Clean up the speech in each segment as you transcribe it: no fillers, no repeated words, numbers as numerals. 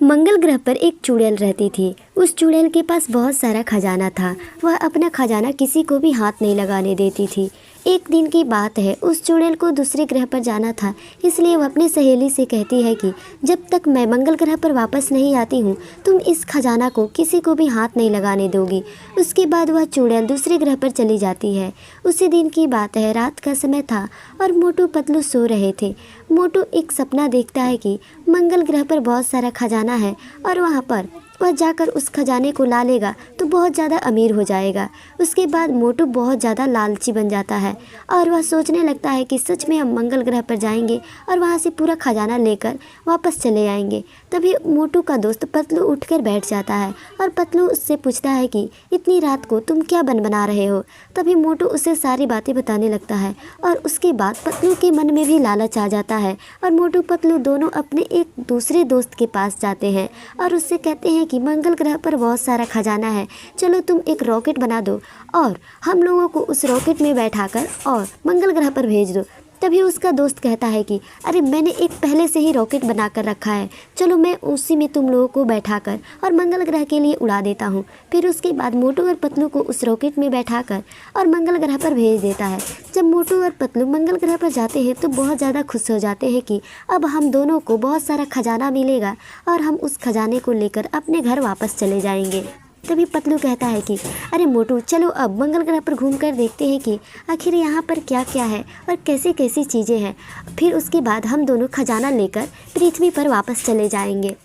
मंगल ग्रह पर एक चुड़ैल रहती थी। उस चुड़ैल के पास बहुत सारा खजाना था। वह अपना खजाना किसी को भी हाथ नहीं लगाने देती थी। एक दिन की बात है, उस चुड़ैल को दूसरे ग्रह पर जाना था, इसलिए वह अपनी सहेली से कहती है कि जब तक मैं मंगल ग्रह पर वापस नहीं आती हूँ, तुम इस खजाना को किसी को भी हाथ नहीं लगाने दोगी। उसके बाद वह चुड़ैल दूसरे ग्रह पर चली जाती है। उसी दिन की बात है, रात का समय था और मोटू पतलू सो रहे थे। मोटू एक सपना देखता है कि मंगल ग्रह पर बहुत सारा खजाना है और वहाँ पर वह जाकर उस खजाने को ला लेगा तो बहुत ज़्यादा अमीर हो जाएगा। उसके बाद मोटू बहुत ज़्यादा लालची बन जाता है और वह सोचने लगता है कि सच में हम मंगल ग्रह पर जाएंगे और वहाँ से पूरा खजाना लेकर वापस चले आएंगे। तभी मोटू का दोस्त पतलू उठकर बैठ जाता है और पतलू उससे पूछता है कि इतनी रात को तुम क्या बना रहे हो। तभी मोटू उसे सारी बातें बताने लगता है और उसके बाद पतलू के मन में भी लालच आ जाता है और मोटू पतलू दोनों अपने एक दूसरे दोस्त के पास जाते हैं और उससे कहते हैं कि मंगल ग्रह पर बहुत सारा खजाना है, चलो तुम एक रॉकेट बना दो और हम लोगों को उस रॉकेट में बैठाकर और मंगल ग्रह पर भेज दो। तभी उसका दोस्त कहता है कि अरे मैंने एक पहले से ही रॉकेट बना कर रखा है, चलो मैं उसी में तुम लोगों को बैठाकर और मंगल ग्रह के लिए उड़ा देता हूँ। फिर उसके बाद मोटू और पतलू को उस रॉकेट में बैठाकर और मंगल ग्रह पर भेज देता है। जब मोटू और पतलू मंगल ग्रह पर जाते हैं तो बहुत ज़्यादा खुश हो जाते हैं कि अब हम दोनों को बहुत सारा खजाना मिलेगा और हम उस खजाने को लेकर अपने घर वापस चले जाएंगे। तभी पतलू कहता है कि अरे मोटू, चलो अब मंगल ग्रह पर घूमकर देखते हैं कि आखिर यहाँ पर क्या क्या है और कैसी कैसी चीज़ें हैं। फिर उसके बाद हम दोनों खजाना लेकर पृथ्वी पर वापस चले जाएंगे।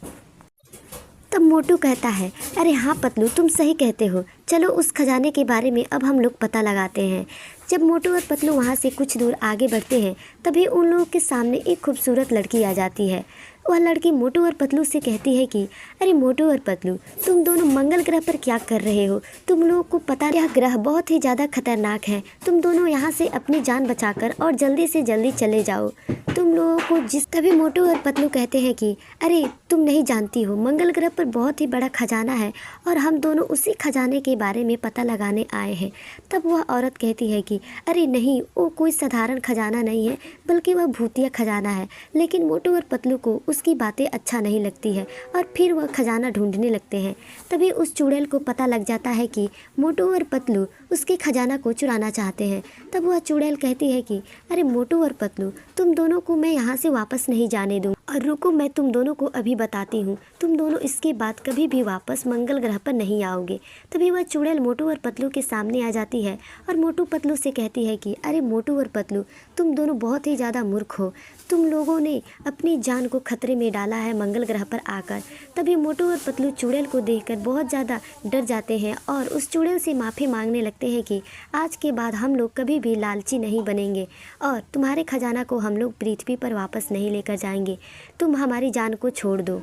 तब मोटू कहता है अरे हाँ पतलू, तुम सही कहते हो, चलो उस खजाने के बारे में अब हम लोग पता लगाते हैं। जब मोटू और पतलू वहाँ से कुछ दूर आगे बढ़ते हैं तभी उन लोगों के सामने एक खूबसूरत लड़की आ जाती है। वह लड़की मोटू और पतलू से कहती है कि अरे मोटू और पतलू, तुम दोनों मंगल ग्रह पर क्या कर रहे हो? तुम लोगों को पता है यह ग्रह बहुत ही ज़्यादा खतरनाक है। तुम दोनों यहाँ से अपनी जान बचाकर और जल्दी से जल्दी चले जाओ। तुम लोगों को तभी मोटू और पतलू कहते हैं कि अरे तुम नहीं जानती हो, मंगल ग्रह पर बहुत ही बड़ा खजाना है और हम दोनों उसी खजाने के बारे में पता लगाने आए हैं। तब वह औरत कहती है कि अरे नहीं, वो कोई साधारण खजाना नहीं है, बल्कि वह भूतिया खजाना है। लेकिन मोटू और पतलू को उसकी बातें अच्छा नहीं लगती है और फिर वह खजाना ढूंढने लगते हैं। तभी उस चुड़ैल को पता लग जाता है कि मोटू और पतलू उसके खजाना को चुराना चाहते हैं। तब वह चुड़ैल कहती है कि अरे मोटू और पतलू, तुम दोनों को मैं यहाँ से वापस नहीं जाने दूँ और रुको, मैं तुम दोनों को अभी बताती हूँ, तुम दोनों इसके बाद कभी भी वापस मंगल ग्रह पर नहीं आओगे। तभी वह चुड़ैल मोटू और पतलू के सामने आ जाती है और मोटू पतलू से कहती है कि अरे मोटू और पतलू, तुम दोनों बहुत ही ज़्यादा मूर्ख हो, तुम लोगों ने अपनी जान को खतरे में डाला है मंगल ग्रह पर आकर। तभी मोटू और पतलू चुड़ैल को देखकर बहुत ज़्यादा डर जाते हैं और उस चुड़ैल से माफ़ी मांगने लगते हैं कि आज के बाद हम लोग कभी भी लालची नहीं बनेंगे और तुम्हारे खजाना को हम लोग पृथ्वी पर वापस नहीं लेकर जाएंगे, तुम हमारी जान को छोड़ दो।